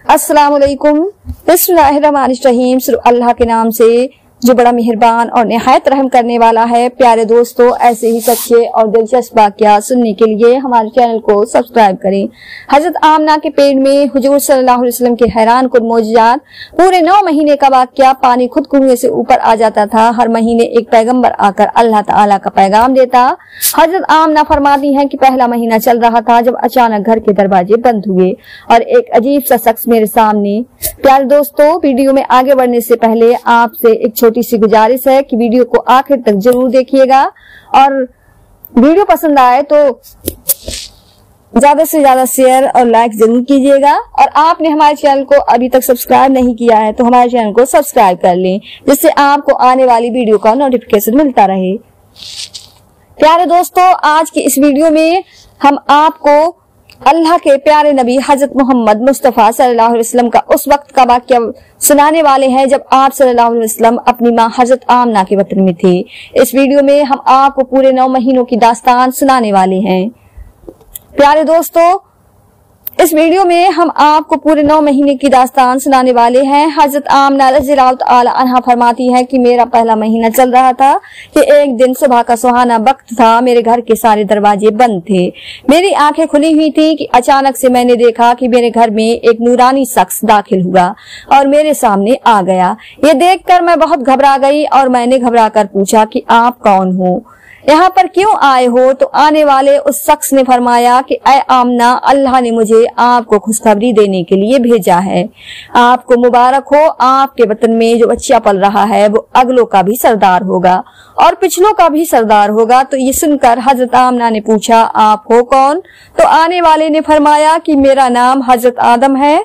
अस्सलाम वालेकुम। बिस्मिल्लाहिर्रहमानिर्रहीम। सिर्फ अल्लाह के नाम से जो बड़ा मेहरबान और निहायत रहम करने वाला है। प्यारे दोस्तों, ऐसे ही सच्चे और दिलचस्प वाक़यात सुनने के लिए हमारे चैनल को सब्सक्राइब करें। हजरत आमना के पेट में हुजूर सल्लल्लाहु अलैहि वसल्लम के हैरान कुन मौजज़ात। पूरे 9 महीने का वाक़या। पानी खुद कुएं से ऊपर आ जाता था। हर महीने एक पैगंबर आकर अल्लाह ताला का पैगाम देता। हजरत आमना फरमाती हैं कि पहला महीना चल रहा था जब अचानक घर के दरवाजे बंद हुए और एक अजीब सा शख्स मेरे सामने। प्यारे दोस्तों, वीडियो में आगे बढ़ने से पहले आपसे एक छोटी सी गुजारिश है कि वीडियो को आखिर तक जरूर देखिएगा और वीडियो पसंद आए तो ज्यादा से ज्यादा शेयर और लाइक जरूर कीजिएगा। और आपने हमारे चैनल को अभी तक सब्सक्राइब नहीं किया है तो हमारे चैनल को सब्सक्राइब कर लें, जिससे आपको आने वाली वीडियो का नोटिफिकेशन मिलता रहे। प्यारे दोस्तों, आज की इस वीडियो में हम आपको अल्लाह के प्यारे नबी हजरत मोहम्मद मुस्तफा सल्लल्लाहु अलैहि वसल्लम का उस वक्त का वाक़या सुनाने वाले हैं जब आप सल्लल्लाहु अलैहि वसल्लम अपनी माँ हजरत आमना के वतन में थे। इस वीडियो में हम आपको पूरे 9 महीनों की दास्तान सुनाने वाले हैं। प्यारे दोस्तों, इस वीडियो में हम आपको पूरे 9 महीने की दास्तान सुनाने वाले हैं। हजरत आमना रज़ियल्लाहु ताला अन्हा फरमाती हैं कि मेरा पहला महीना चल रहा था कि एक दिन सुबह का सुहाना वक्त था। मेरे घर के सारे दरवाजे बंद थे। मेरी आंखें खुली हुई थी कि अचानक से मैंने देखा कि मेरे घर में एक नूरानी शख्स दाखिल हुआ और मेरे सामने आ गया। ये देखकर मैं बहुत घबरा गई और मैंने घबरा कर पूछा कि आप कौन हो, यहाँ पर क्यों आए हो? तो आने वाले उस शख्स ने फरमाया कि ऐ आमना, अल्लाह ने मुझे आपको खुशखबरी देने के लिए भेजा है। आपको मुबारक हो, आपके वतन में जो बच्चा पल रहा है वो अगलों का भी सरदार होगा और पिछलों का भी सरदार होगा। तो ये सुनकर हजरत आमना ने पूछा, आप हो कौन? तो आने वाले ने फरमाया कि मेरा नाम हजरत आदम है।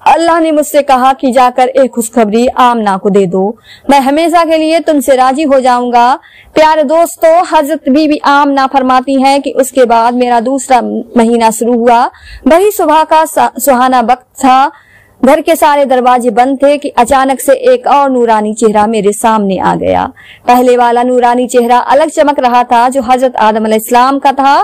अल्लाह ने मुझसे कहा कि जाकर एक खुशखबरी आमना को दे दो, मैं हमेशा के लिए तुमसे राजी हो जाऊंगा। प्यारे दोस्तों, हजरत बीबी आमना फरमाती हैं कि उसके बाद मेरा दूसरा महीना शुरू हुआ। वही सुबह का सुहाना वक्त था। घर के सारे दरवाजे बंद थे कि अचानक से एक और नूरानी चेहरा मेरे सामने आ गया। पहले वाला नूरानी चेहरा अलग चमक रहा था जो हजरत आदम अलैहिस्सलाम का था।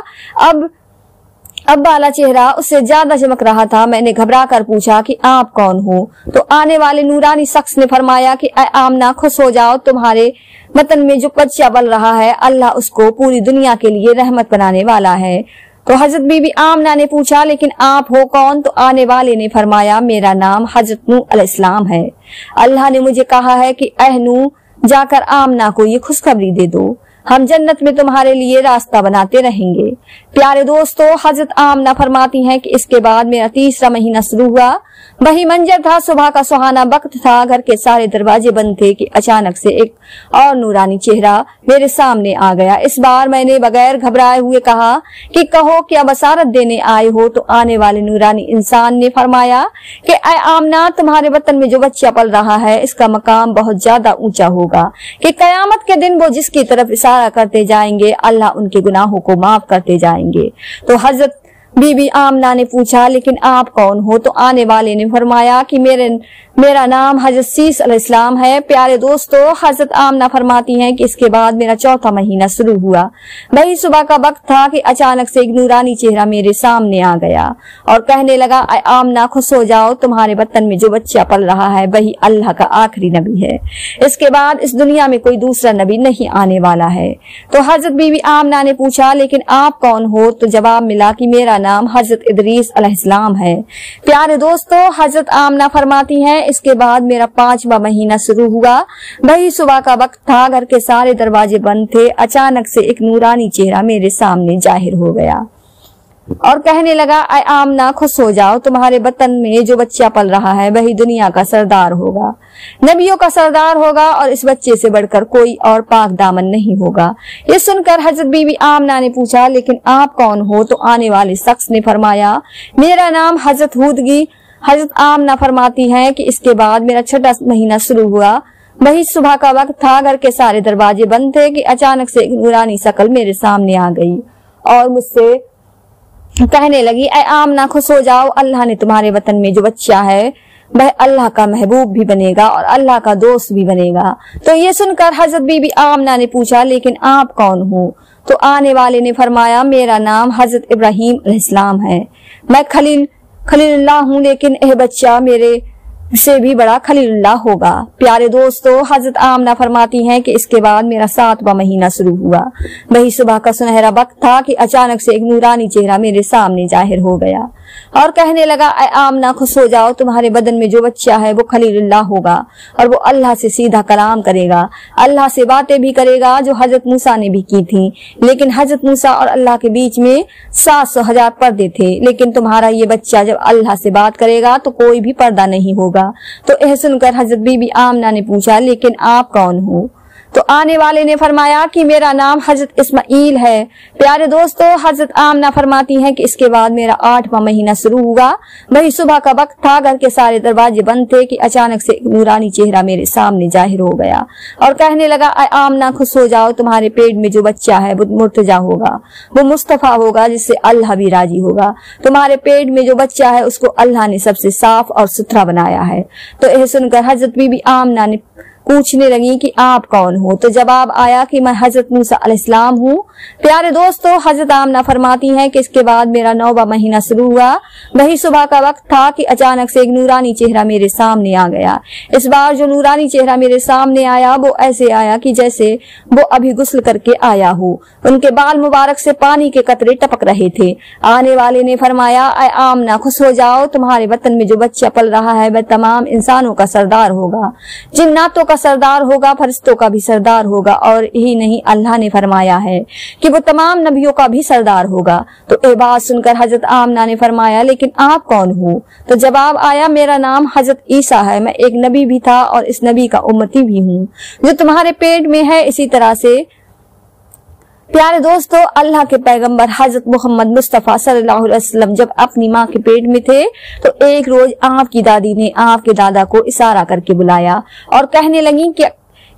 अब वाला चेहरा उससे ज्यादा चमक रहा था। मैंने घबरा कर पूछा कि आप कौन हो? तो आने वाले नूरानी शख्स ने फरमाया कि ऐ आमना, खुश हो जाओ, तुम्हारे वतन में जो बच्चा पल रहा है अल्लाह उसको पूरी दुनिया के लिए रहमत बनाने वाला है। तो हजरत बीबी आमना ने पूछा, लेकिन आप हो कौन? तो आने वाले ने फरमाया, मेरा नाम हजरत नूह अलैहिस्सलाम है। अल्लाह ने मुझे कहा है कि ऐ नूह, जाकर आमना को ये खुशखबरी दे दो, हम जन्नत में तुम्हारे लिए रास्ता बनाते रहेंगे। प्यारे दोस्तों, हजरत आमना फरमाती हैं कि इसके बाद मेरा तीसरा महीना शुरू हुआ। वही मंजर था, सुबह का सुहाना वक्त था। घर के सारे दरवाजे बंद थे कि अचानक से एक और नूरानी चेहरा मेरे सामने आ गया। इस बार मैंने बगैर घबराए हुए कहा कि कहो, क्या बसारत देने आए हो? तो आने वाले नूरानी इंसान ने फरमाया कि ऐ आमना, तुम्हारे वतन में जो बच्चा पल रहा है इसका मकाम बहुत ज्यादा ऊंचा होगा कि कयामत के दिन वो जिसकी तरफ इशारा करते जाएंगे अल्लाह उनके गुनाहों को माफ करते जाएंगे। तो हजरत बीबी आमना ने पूछा, लेकिन आप कौन हो? तो आने वाले ने फरमाया कि मेरा नाम हजरत सीस अलैहिस्सलाम है। प्यारे दोस्तों, हजरत आमना फरमाती हैं कि इसके बाद मेरा चौथा महीना शुरू हुआ। वही सुबह का वक्त था कि अचानक से एक नूरानी चेहरा मेरे सामने आ गया और कहने लगा, ऐ आमना, खुश हो जाओ, तुम्हारे वतन में जो बच्चा पल रहा है वही अल्लाह का आखिरी नबी है। इसके बाद इस दुनिया में कोई दूसरा नबी नहीं आने वाला है। तो हजरत बीबी आमना ने पूछा, लेकिन आप कौन हो? तो जवाब मिला कि मेरा नाम हजरत इदरीस अलैहिस्सलाम है। प्यारे दोस्तों, हजरत आमना फरमाती हैं इसके बाद मेरा 5वां महीना शुरू हुआ। वही सुबह का वक्त था। घर के सारे दरवाजे बंद थे। अचानक से एक नूरानी चेहरा मेरे सामने जाहिर हो गया और कहने लगा, ऐ आमना, खुश हो जाओ, तुम्हारे वतन में जो बच्चा पल रहा है वही दुनिया का सरदार होगा, नबियों का सरदार होगा और इस बच्चे से बढ़कर कोई और पाक दामन नहीं होगा। ये सुनकर हजरत बीबी आमना ने पूछा, लेकिन आप कौन हो? तो आने वाले शख्स ने फरमाया, मेरा नाम हजरत हूदगी। हजरत आमना फरमाती हैं कि इसके बाद मेरा 6वां महीना शुरू हुआ। वही सुबह का वक्त था। घर के सारे दरवाजे बंद थे कि अचानक से एक नूरानी शक्ल मेरे सामने आ गई और मुझसे कहने लगी, ऐ आमना, खुश हो जाओ, अल्लाह ने तुम्हारे वतन में जो बच्चा है वह अल्लाह का महबूब भी बनेगा और अल्लाह का दोस्त भी बनेगा। तो ये सुनकर हजरत बीबी आमना ने पूछा, लेकिन आप कौन हो? तो आने वाले ने फरमाया, मेरा नाम हजरत इब्राहीम अलैहिस्सलाम है। मैं खलील अल्लाह हूँ, लेकिन यह बच्चा मेरे से भी बड़ा खलील अल्लाह होगा। प्यारे दोस्तों, हजरत आमना फरमाती हैं कि इसके बाद मेरा 7वां महीना शुरू हुआ। वही सुबह का सुनहरा वक्त था कि अचानक से एक नूरानी चेहरा मेरे सामने जाहिर हो गया और कहने लगा, ऐ आमना खुश हो जाओ, तुम्हारे बदन में जो बच्चा है वो खलील अल्लाह होगा और वो अल्लाह से सीधा कलाम करेगा, अल्लाह से बातें भी करेगा जो हजरत मूसा ने भी की थी। लेकिन हजरत मूसा और अल्लाह के बीच में 700,000 पर्दे थे, लेकिन तुम्हारा ये बच्चा जब अल्लाह से बात करेगा तो कोई भी पर्दा नहीं होगा। तो यह सुनकर हजरत बीबी आमना ने पूछा, लेकिन आप कौन हो? तो आने वाले ने फरमाया कि मेरा नाम हजरत इस्माइल है। प्यारे दोस्तों, हजरत आमना फरमाती हैं कि इसके बाद मेरा 8वां महीना शुरू हुआ। वही सुबह का वक्त था, घर के सारे दरवाजे बंद थे कि अचानक से एक नूरानी चेहरा मेरे सामने जाहिर हो गया और कहने लगा, ऐ आमना खुश हो जाओ, तुम्हारे पेट में जो बच्चा है वो मुर्तजा होगा, वो मुस्तफा होगा जिससे अल्लाह भी राजी होगा। तुम्हारे पेट में जो बच्चा है उसको अल्लाह ने सबसे साफ और सुथरा बनाया है। तो यह सुनकर हजरत बीबी आमना ने पूछने लगी कि आप कौन हो? तो जवाब आया कि मैं हजरत मूसा अलैहिस्सलाम हूँ। प्यारे दोस्तों, हजरत आमना फरमाती हैं कि इसके बाद मेरा 9वां महीना शुरू हुआ। वही सुबह का वक्त था कि अचानक से एक नूरानी चेहरा मेरे सामने आ गया। इस बार जो नूरानी चेहरा मेरे सामने आया वो ऐसे आया कि जैसे वो अभी गुस्ल करके आया हो। उनके बाल मुबारक से पानी के कतरे टपक रहे थे। आने वाले ने फरमाया, ऐ आमना खुश हो जाओ, तुम्हारे वतन में जो बच्चा पल रहा है वह तमाम इंसानों का सरदार होगा, जिन्नातों का सरदार होगा, फरिश्तों का भी सरदार होगा, और यही नहीं अल्लाह ने फरमाया है कि वो तमाम नबियों का भी सरदार होगा। तो ये बात सुनकर हजरत आमना ने फरमाया, लेकिन आप कौन हो? तो जवाब आया, मेरा नाम हजरत ईसा है, मैं एक नबी भी था और इस नबी का उम्मती भी हूँ जो तुम्हारे पेट में है। इसी तरह से प्यारे दोस्तों, अल्लाह के पैगंबर हजरत मोहम्मद मुस्तफा सल्लल्लाहु अलैहि वसल्लम जब अपनी माँ के पेट में थे तो एक रोज आपकी दादी ने आपके दादा को इशारा करके बुलाया और कहने लगी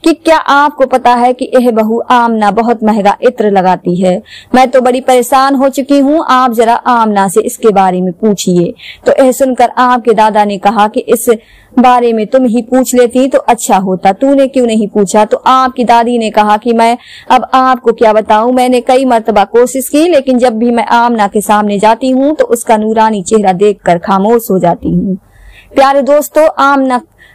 कि क्या आपको पता है कि यह बहू आमना बहुत महंगा इत्र लगाती है? मैं तो बड़ी परेशान हो चुकी हूँ, आप जरा आमना से इसके बारे में पूछिए। तो यह सुनकर आपके दादा ने कहा कि इस बारे में तुम ही पूछ लेती तो अच्छा होता, तूने क्यों नहीं पूछा? तो आपकी दादी ने कहा कि मैं अब आपको क्या बताऊं, मैंने कई मर्तबा कोशिश की, लेकिन जब भी मैं आमना के सामने जाती हूँ तो उसका नूरानी चेहरा देखकर खामोश हो जाती हूँ। प्यारे दोस्तों,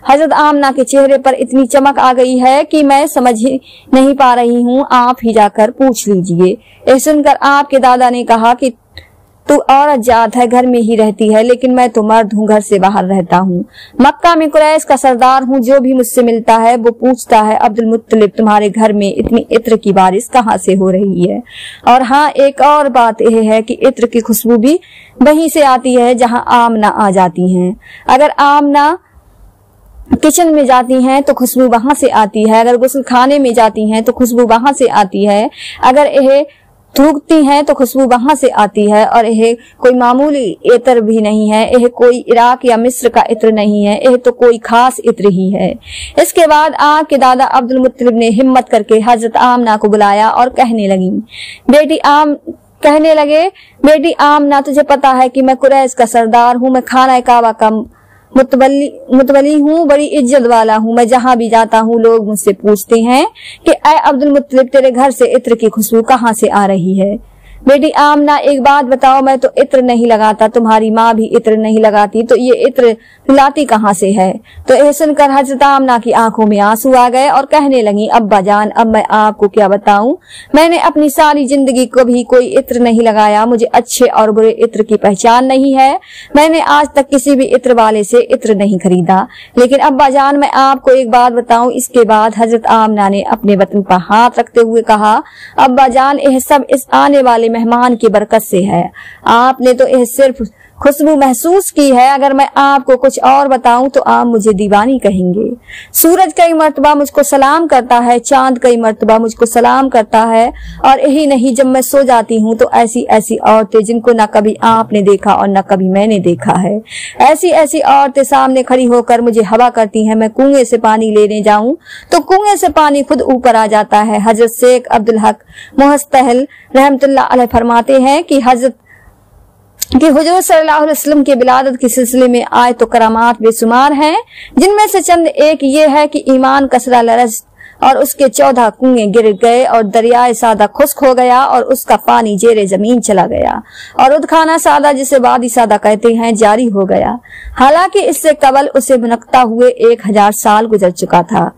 हजरत आमना के चेहरे पर इतनी चमक आ गई है कि मैं समझ ही नहीं पा रही हूँ, आप ही जाकर पूछ लीजिए। यह सुनकर आपके दादा ने कहा कि तू औरत जात है, घर में ही रहती है, लेकिन मैं तो मर्द हूँ, घर से बाहर रहता हूँ, मक्का में कुरैश का सरदार हूँ। जो भी मुझसे मिलता है वो पूछता है, अब्दुल मुत्तलिब तुम्हारे घर में इतनी इत्र की बारिश कहाँ से हो रही है? और हाँ, एक और बात यह है कि इत्र की खुशबू भी वहीं से आती है जहाँ आमना आ जाती हैं। अगर आमना किचन में जाती हैं तो खुशबू वहां से आती है, अगर गुस्ल खाने में जाती हैं तो खुशबू वहां से आती है, अगर यह थूकती हैं तो खुशबू वहां से आती है। और यह कोई मामूली इत्र भी नहीं है, यह कोई इराक या मिस्र का इत्र नहीं है, यह तो कोई खास इत्र ही है। इसके बाद आपके दादा अब्दुल मुत्तलिब ने हिम्मत करके हजरत आमना को बुलाया और कहने लगे, बेटी आमना, तुझे पता है कि मैं कुरैश का सरदार हूँ, मैं खाना काबा का मुतवली हूँ, बड़ी इज्जत वाला हूँ। मैं जहाँ भी जाता हूँ लोग मुझसे पूछते हैं कि ऐ अब्दुल मुत्तलिब, तेरे घर से इत्र की खुशबू कहाँ से आ रही है? बेटी आमना, एक बात बताओ, मैं तो इत्र नहीं लगाता, तुम्हारी माँ भी इत्र नहीं लगाती, तो ये इत्र लाती कहाँ से है? तो यह सुनकर हजरत आमना की आंखों में आंसू आ गए और कहने लगी, अब्बा जान, अब मैं आपको क्या बताऊं, मैंने अपनी सारी जिंदगी को भी कोई इत्र नहीं लगाया, मुझे अच्छे और बुरे इत्र की पहचान नहीं है, मैंने आज तक किसी भी इत्र वाले से इत्र नहीं खरीदा। लेकिन अब्बा जान, मैं आपको एक बात बताऊं। इसके बाद हजरत आमना ने अपने बतन पर हाथ रखते हुए कहा, अब्बा जान, यह सब इस आने वाले मेहमान की बरकत से है, आपने तो यह सिर्फ खुशबू महसूस की है, अगर मैं आपको कुछ और बताऊं तो आप मुझे दीवानी कहेंगे। सूरज कई मर्तबा मुझको सलाम करता है, चांद कई मर्तबा मुझको सलाम करता है, और यही नहीं, जब मैं सो जाती हूँ तो ऐसी ऐसी औरतें जिनको न कभी आपने देखा और न कभी मैंने देखा है, ऐसी ऐसी औरतें सामने खड़ी होकर मुझे हवा करती हैं। मैं कुएं से पानी लेने जाऊं तो कुएं से पानी खुद ऊपर आ जाता है। हजरत शेख अब्दुल हक मुहस्तहल रहमतुल्लाह अलैह फरमाते हैं कि हुजूर सल्लल्लाहु अलैहि वसल्लम के विलादत के सिलसिले में आए तो करामात बेशुमार हैं, जिनमें से चंद एक ये है कि ईमान कसरा लरज اور اس کے 14 کنویں گر گئے اور دریائے سادہ خشک ہو گیا اور اس کا پانی زیر زمین چلا گیا اور ادخانہ سادہ جسے وادی سادہ کہتے ہیں جاری ہو گیا، حالانکہ اس سے قبل اسے منقطع ہوئے 1000 سال گزر چکا تھا،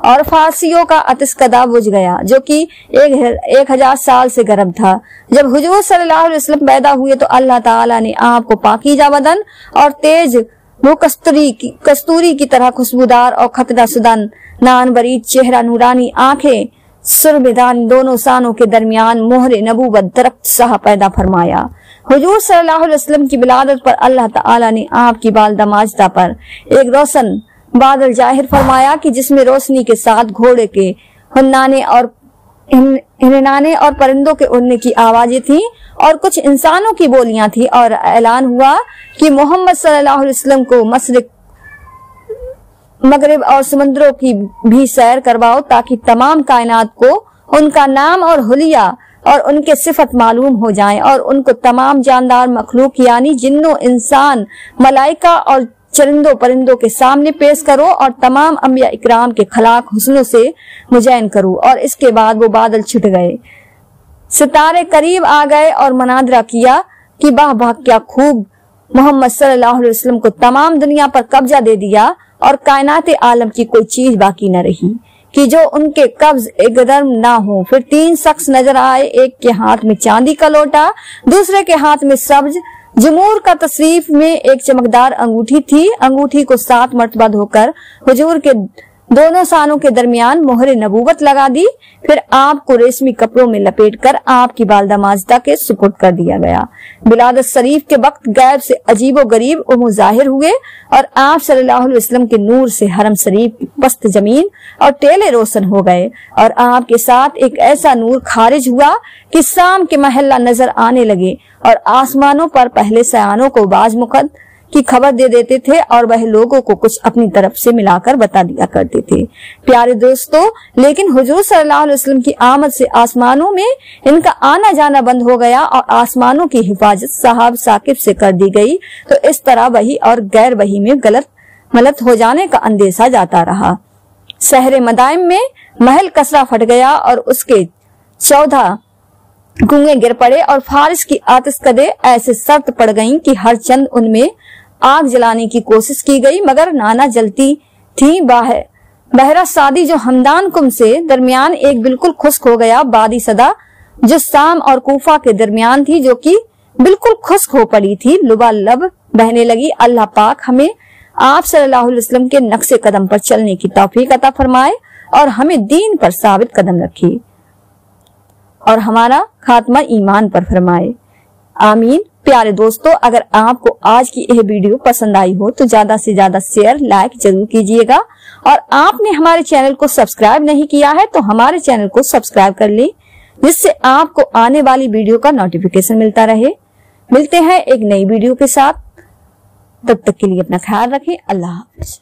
اور فارسیوں کا اتسکدہ بجھ گیا جو کہ 1000 سال سے گرم تھا۔ جب حضور صلی اللہ علیہ وسلم پیدا ہوئے تو اللہ تعالیٰ نے آپ کو پاکیزہ بدن اور تیز وہ کستوری کی طرح خوشبودار اور خطرہ سدن نان برید چہرہ، نورانی آنکھیں، سربدان دونوں سانوں کے درمیان مہر نبوت درخت سا پیدا فرمایا۔ حضور صلی اللہ علیہ وسلم کی ولادت پر اللہ تعالیٰ نے آپ کی بالدہ ماجدہ پر ایک روشن بادل ظاہر فرمایا کہ جس میں روشنی کے ساتھ گھوڑے کے ہنانے اور پرندوں کے اڑنے کی آوازیں تھیں اور کچھ انسانوں کی بولیاں تھیں، اور اعلان ہوا کہ محمد صلی اللہ علیہ وسلم کو مشرق مغرب اور سمندروں کی بھی سیر کرواؤ تاکہ تمام کائنات کو ان کا نام اور حلیہ اور ان کے صفت معلوم ہو جائیں، اور ان کو تمام جاندار مخلوق یعنی جنوں، انسان، ملائکہ اور چرندوں پرندوں کے سامنے پیش کرو، اور تمام انبیاء اکرام کے خلاق حسنوں سے مزین کرو۔ اور اس کے بعد وہ بادل چھٹ گئے، ستارے قریب آ گئے اور مناظرہ کیا کہ واہ واہ کیا خوب، محمد صلی اللہ علیہ وسلم کو تمام دنیا پر قبضہ دے دیا اور کائنات عالم کی کوئی چیز باقی نہ رہی کہ جو ان کے قبض قدم نہ ہو۔ پھر 3 شخص نظر آئے، ایک کے ہاتھ میں چاندی کا لوٹا، دوسرے کے ہاتھ میں سبز جمور کا تصریف میں ایک چمکدار انگوٹھی تھی۔ انگوٹھی کو 7 مرتبہ دھو کر حضور کے دونوں سانوں کے درمیان مہر نبوت لگا دی، پھر آپ کو ریشمی کپڑوں میں لپیٹ کر آپ کی بالدہ ماجدہ کے سپرد کر دیا گیا۔ ولادت شریف کے وقت غیب سے عجیب و غریب امور ظاہر ہوئے، اور آپ صلی اللہ علیہ وسلم کے نور سے حرم شریف کی پست زمین اور ٹیلے روشن ہو گئے، اور آپ کے ساتھ ایک ایسا نور خارج ہوا کہ شام کے محلہ نظر آنے لگے، اور آسمانوں پر پہلے سیانوں کو باز مقد کی خبر دے دیتے تھے، اور وہ لوگوں کو کچھ اپنی طرف سے ملا کر بتا دیا کرتے تھے۔ پیارے دوستو، لیکن حضور صلی اللہ علیہ وسلم کی آمد سے آسمانوں میں ان کا آنا جانا بند ہو گیا، اور آسمانوں کی حفاظت صاحب ثاقب سے کر دی گئی، تو اس طرح وحی اور غیر وحی میں غلط ہو جانے کا اندیشہ جاتا رہا۔ شہر مدائن میں محل کسرا پھٹ گیا اور اس کے 14 کنویں گر پڑے، اور فارس کی آتشکدیں ایسے سخت پڑ گئیں کہ ہر چند ان میں آگ جلانے کی کوشش کی گئی مگر نانا جلتی تھی۔ بحرہ سادی جو ہمدان کم سے درمیان ایک بالکل خشک ہو گیا، وادی سدا جو شام اور کوفہ کے درمیان تھی جو کہ بالکل خشک ہو پڑی تھی، لبالب بہنے لگی۔ اللہ پاک ہمیں آپ صلی اللہ علیہ وسلم کے نقش قدم پر چلنے کی توفیق عطا فرمائے، اور ہمیں دین پر ثابت قدم رکھے، اور ہمارا خاتمہ ایمان پر فرمائے، آمین۔ پیارے دوستو، اگر آپ کو آج کی یہ ویڈیو پسند آئی ہو تو زیادہ سے زیادہ شیئر لائک ضرور کیجیے گا، اور آپ نے ہمارے چینل کو سبسکرائب نہیں کیا ہے تو ہمارے چینل کو سبسکرائب کر لیں، جس سے آپ کو آنے والی ویڈیو کا نوٹیفیکیشن ملتا رہے۔ ملتے ہیں ایک نئی ویڈیو کے ساتھ، تب تک کے لیے اپنا خیال رکھیں۔ اللہ حافظ۔